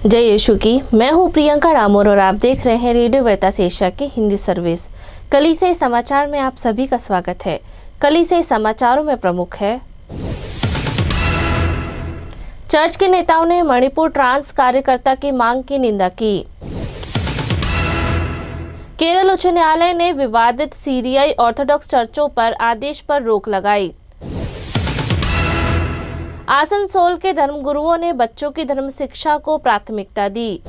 जय यीशु की। मैं हूँ प्रियंका रामोर और आप देख रहे हैं रेडियो वेरितास एशिया की हिंदी सर्विस। कलीसिया समाचार में आप सभी का स्वागत है। कलीसिया समाचारों में प्रमुख है, चर्च के नेताओं ने मणिपुर ट्रांस कार्यकर्ता की मांग की निंदा की। केरल उच्च न्यायालय ने विवादित सीरियाई ऑर्थोडॉक्स चर्चों पर आदेश पर रोक लगाई। आसनसोल के धर्मगुरुओं ने बच्चों की धर्म शिक्षा को प्राथमिकता दी।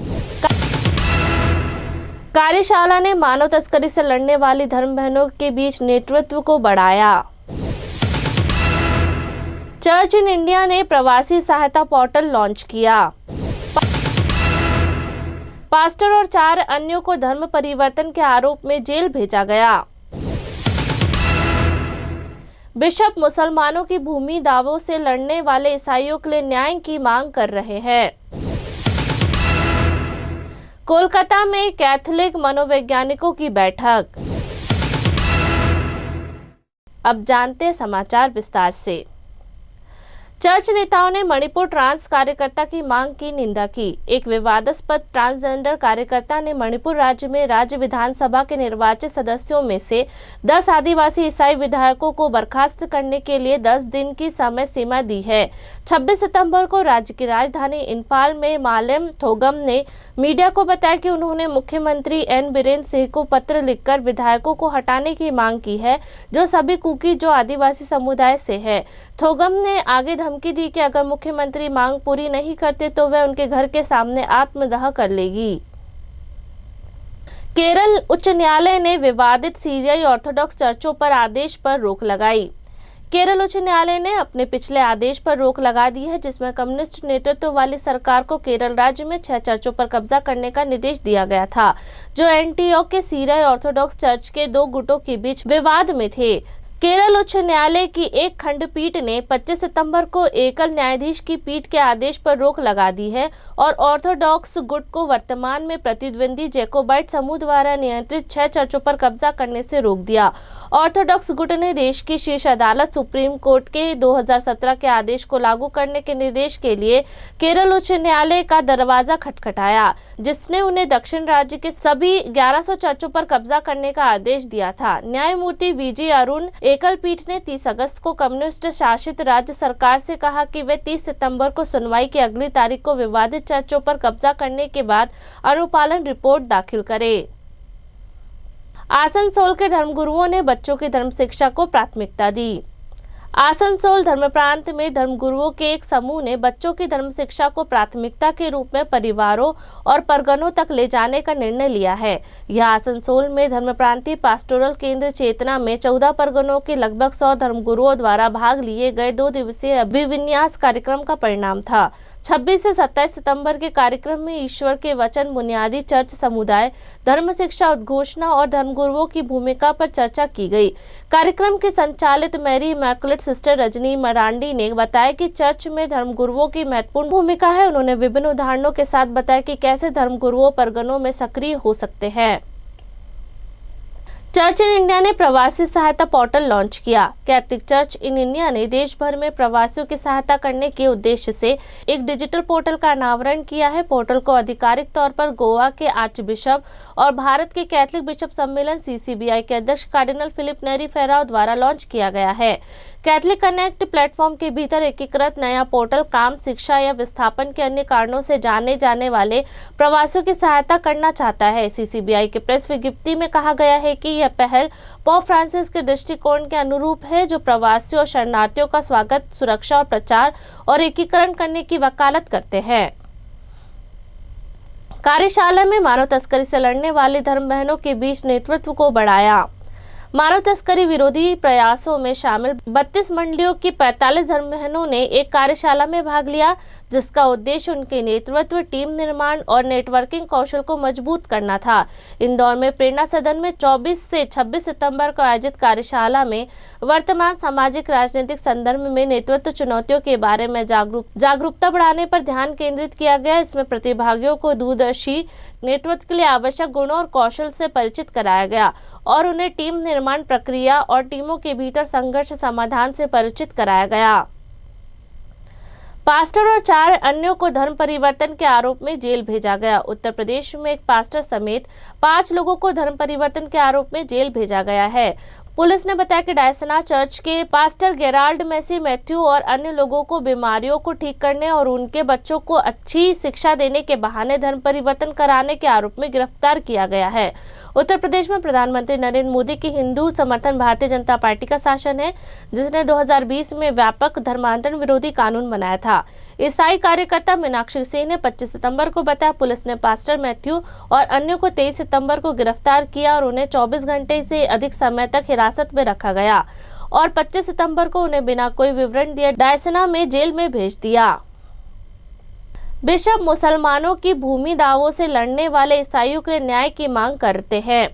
कार्यशाला ने मानव तस्करी से लड़ने वाली धर्म बहनों के बीच नेतृत्व को बढ़ाया। चर्च इन इंडिया ने प्रवासी सहायता पोर्टल लॉन्च किया। पास्टर और 4 अन्यों को धर्म परिवर्तन के आरोप में जेल भेजा गया। बिशप मुसलमानों की भूमि दावों से लड़ने वाले ईसाइयों के लिए न्याय की मांग कर रहे हैं। कोलकाता में कैथोलिक मनोवैज्ञानिकों की बैठक। अब जानते हैं समाचार विस्तार से। चर्च नेताओं ने मणिपुर ट्रांस कार्यकर्ता की मांग की निंदा की। एक विवादास्पद ट्रांसजेंडर कार्यकर्ता ने मणिपुर राज्य में राज्य विधानसभा के निर्वाचित सदस्यों में से 10 आदिवासी ईसाई विधायकों को बर्खास्त करने के लिए 10 दिन की समय सीमा दी है। 26 सितंबर को राज्य की राजधानी इम्फाल में मालेम थोगम ने मीडिया को बताया कि उन्होंने मुख्यमंत्री एन बीरेन सिंह को पत्र लिखकर विधायकों को हटाने की मांग की है, जो सभी कुकी जो आदिवासी समुदाय से है। थोगम ने आगे धमकी दी कि अगर मुख्यमंत्री मांग पूरी नहीं करते तो वह उनके घर के सामने आत्मदाह कर लेगी। केरल उच्च न्यायालय ने विवादित सीरियाई ऑर्थोडॉक्स चर्चों पर आदेश पर रोक लगाई। केरल उच्च न्यायालय ने अपने पिछले आदेश पर रोक लगा दी है, जिसमें कम्युनिस्ट नेतृत्व वाली सरकार को केरल राज्य में 6 चर्चों पर कब्जा करने का निर्देश दिया गया था, जो एंटीओक के सीरियाई ऑर्थोडॉक्स चर्च के 2 गुटों के बीच विवाद में थे। केरल उच्च न्यायालय की एक खंडपीठ ने 25 सितंबर को एकल न्यायाधीश की पीठ के आदेश पर रोक लगा दी है और ऑर्थोडॉक्स गुट को वर्तमान में प्रतिद्वंदी जैकोबाइट समूह द्वारा नियंत्रित 6 चर्चों पर कब्जा करने से रोक दिया। ऑर्थोडॉक्स गुट ने देश की शीर्ष अदालत सुप्रीम कोर्ट के 2017 के आदेश को लागू करने के निर्देश के लिए केरल उच्च न्यायालय का दरवाजा खटखटाया, जिसने उन्हें दक्षिण राज्य के सभी 1100 चर्चों पर कब्जा करने का आदेश दिया था। न्यायमूर्ति वीजी अरुण एकल पीठ ने 30 अगस्त को कम्युनिस्ट शासित राज्य सरकार से कहा कि वे 30 सितंबर को सुनवाई की अगली तारीख को विवादित चर्चों पर कब्जा करने के बाद अनुपालन रिपोर्ट दाखिल करे। आसनसोल के धर्मगुरुओं ने बच्चों की धर्म शिक्षा को प्राथमिकता दी। आसनसोल धर्म प्रांत में धर्मगुरुओं के एक समूह ने बच्चों की धर्म शिक्षा को प्राथमिकता के रूप में परिवारों और परगनों तक ले जाने का निर्णय लिया है। यह आसनसोल में धर्म प्रांतीय पास्टोरल केंद्र चेतना में 14 परगनों के लगभग 100 धर्मगुरुओं द्वारा भाग लिए गए 2 दिवसीय अभिविन्यास कार्यक्रम का परिणाम था। 26 से 27 सितंबर के कार्यक्रम में ईश्वर के वचन, बुनियादी चर्च समुदाय, धर्म शिक्षा, उद्घोषणा और धर्मगुरुओं की भूमिका पर चर्चा की गई। कार्यक्रम के संचालित Mary Immaculate sister Rajni Marandi ने बताया कि चर्च में धर्मगुरुओं की महत्वपूर्ण भूमिका है। उन्होंने विभिन्न उदाहरणों के साथ बताया कि कैसे धर्मगुरुओं परगनों में सक्रिय हो सकते हैं। चर्च इन इंडिया ने प्रवासी सहायता पोर्टल लॉन्च किया। कैथोलिक चर्च इन इंडिया ने देश भर में प्रवासियों की सहायता करने के उद्देश्य से एक डिजिटल पोर्टल का अनावरण किया है। पोर्टल को आधिकारिक तौर पर गोवा के आर्च बिशप और भारत के कैथोलिक बिशप सम्मेलन CCBI के अध्यक्ष कार्डिनल फिलिप नेरी फेराव द्वारा लॉन्च किया गया है। कैथोलिक कनेक्ट प्लेटफॉर्म के भीतर एकीकृत नया पोर्टल काम, शिक्षा या विस्थापन के अन्य कारणों से जाने जाने वाले प्रवासियों की सहायता करना चाहता है। CCBI के प्रेस विज्ञप्ति में कहा गया है कि यह पहल पोप फ्रांसिस के दृष्टिकोण के अनुरूप है, जो प्रवासियों और शरणार्थियों का स्वागत, सुरक्षा और प्रचार और एकीकरण करने की वकालत करते हैं। कार्यशाला में मानव तस्करी से लड़ने वाली धर्म बहनों के बीच नेतृत्व को बढ़ाया। मानव तस्करी विरोधी प्रयासों में शामिल 32 मंडलियों की 45 धर्म बहनों ने एक कार्यशाला में भाग लिया, जिसका उद्देश्य उनके नेतृत्व, टीम निर्माण और नेटवर्किंग कौशल को मजबूत करना था। इंदौर में प्रेरणा सदन में 24 से 26 सितंबर को आयोजित कार्यशाला में वर्तमान सामाजिक राजनीतिक संदर्भ में नेतृत्व चुनौतियों के बारे में जागरूकता बढ़ाने पर ध्यान केंद्रित किया गया। इसमें प्रतिभागियों को दूरदर्शी नेतृत्व के लिए आवश्यक गुणों और कौशल से परिचित कराया गया और उन्हें टीम निर्माण प्रक्रिया और टीमों के भीतर संघर्ष समाधान से परिचित कराया गया। पास्टर और 4 अन्यों को धर्म परिवर्तन के आरोप में जेल भेजा गया। उत्तर प्रदेश में एक पास्टर समेत 5 लोगों को धर्म परिवर्तन के आरोप में जेल भेजा गया है। पुलिस ने बताया कि डायसना चर्च के पास्टर गेराल्ड मैसी मैथ्यू और अन्य लोगों को बीमारियों को ठीक करने और उनके बच्चों को अच्छी शिक्षा देने के बहाने धर्म परिवर्तन कराने के आरोप में गिरफ्तार किया गया है। उत्तर प्रदेश में प्रधानमंत्री नरेंद्र मोदी की हिंदू समर्थन भारतीय जनता पार्टी का शासन है, जिसने 2020 में व्यापक धर्मांतरण विरोधी कानून बनाया था। ईसाई कार्यकर्ता मीनाक्षी सिंह ने 25 सितंबर को बताया, पुलिस ने पास्टर मैथ्यू और अन्यों को 23 सितंबर को गिरफ्तार किया और उन्हें 24 घंटे से अधिक समय तक हिरासत में रखा गया और 25 सितंबर को उन्हें बिना कोई विवरण दिए डायसना में जेल में भेज दिया। बिशप मुसलमानों की भूमि दावों से लड़ने वाले ईसाइयों के लिए न्याय की मांग करते हैं।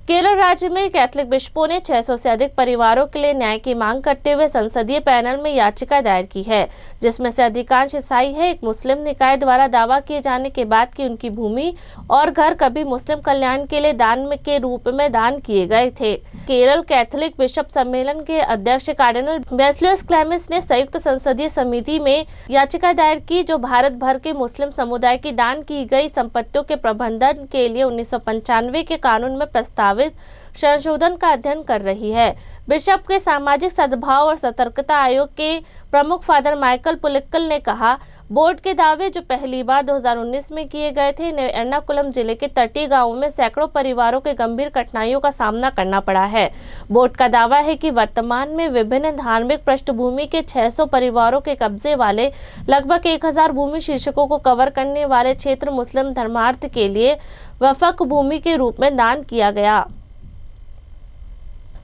केरल राज्य में कैथोलिक बिशपों ने 600 से अधिक परिवारों के लिए न्याय की मांग करते हुए संसदीय पैनल में याचिका दायर की है, जिसमें से अधिकांश ईसाई है। एक मुस्लिम निकाय द्वारा दावा किए जाने के बाद कि उनकी भूमि और घर कभी मुस्लिम कल्याण के लिए दान के रूप में दान किए गए थे। केरल कैथोलिक बिशप सम्मेलन के अध्यक्ष कार्डिनल बेसिलियस क्लेमेंस ने संयुक्त संसदीय समिति में याचिका दायर की, जो भारत भर के मुस्लिम समुदाय की दान की गई संपत्तियों के प्रबंधन के लिए 1995 के कानून में प्रस्तावित संशोधन का अध्ययन कर रही है। बिशप के सामाजिक सद्भाव और सतर्कता आयोग के प्रमुख फादर माइकल पुलिक्कल ने कहा, बोर्ड के दावे जो पहली बार 2019 में किए गए थे ने एर्नाकुलम जिले के तटीय गांवों में सैकड़ों परिवारों के गंभीर कठिनाइयों का सामना करना पड़ा है। बोर्ड का दावा है कि वर्तमान में विभिन्न धार्मिक पृष्ठभूमि के 600 परिवारों के कब्जे वाले लगभग 1000 भूमि शीर्षकों को कवर करने वाले क्षेत्र मुस्लिम धर्मार्थ के लिए वक्फ भूमि के रूप में दान किया गया।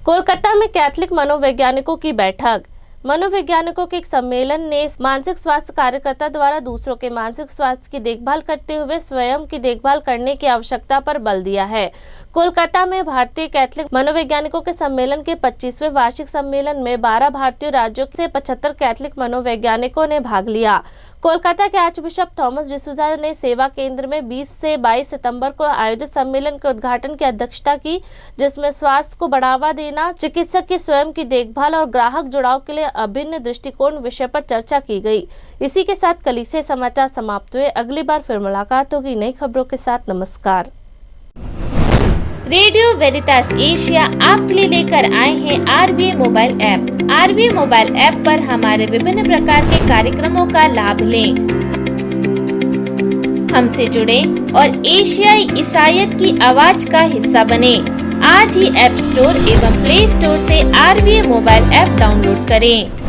कोलकाता में कैथोलिक मनोवैज्ञानिकों की बैठक। मनोवैज्ञानिकों के एक सम्मेलन ने मानसिक स्वास्थ्य कार्यकर्ता द्वारा दूसरों के मानसिक स्वास्थ्य की देखभाल करते हुए स्वयं की देखभाल करने की आवश्यकता पर बल दिया है। कोलकाता में भारतीय कैथोलिक मनोवैज्ञानिकों के सम्मेलन के 25वें वार्षिक सम्मेलन में 12 भारतीय राज्यों से 75 कैथोलिक मनोवैज्ञानिकों ने भाग लिया। कोलकाता के आर्च बिशप थॉमस डिसूजा ने सेवा केंद्र में 20 से 22 सितंबर को आयोजित सम्मेलन के उद्घाटन की अध्यक्षता की, जिसमें स्वास्थ्य को बढ़ावा देना, चिकित्सक की स्वयं की देखभाल और ग्राहक जुड़ाव के लिए अभिन्न दृष्टिकोण विषय पर चर्चा की गई। इसी के साथ कलीसिया समाचार समाप्त हुए। अगली बार फिर मुलाकात होगी नई खबरों के साथ। नमस्कार। रेडियो वेरितास एशिया आपके लिए लेकर आए हैं RBA mobile app. RBA mobile app पर हमारे विभिन्न प्रकार के कार्यक्रमों का लाभ लें, हमसे जुड़े और एशियाई ईसाईयत की आवाज का हिस्सा बने। आज ही ऐप स्टोर एवं प्ले स्टोर से आरबीए मोबाइल ऐप डाउनलोड करें।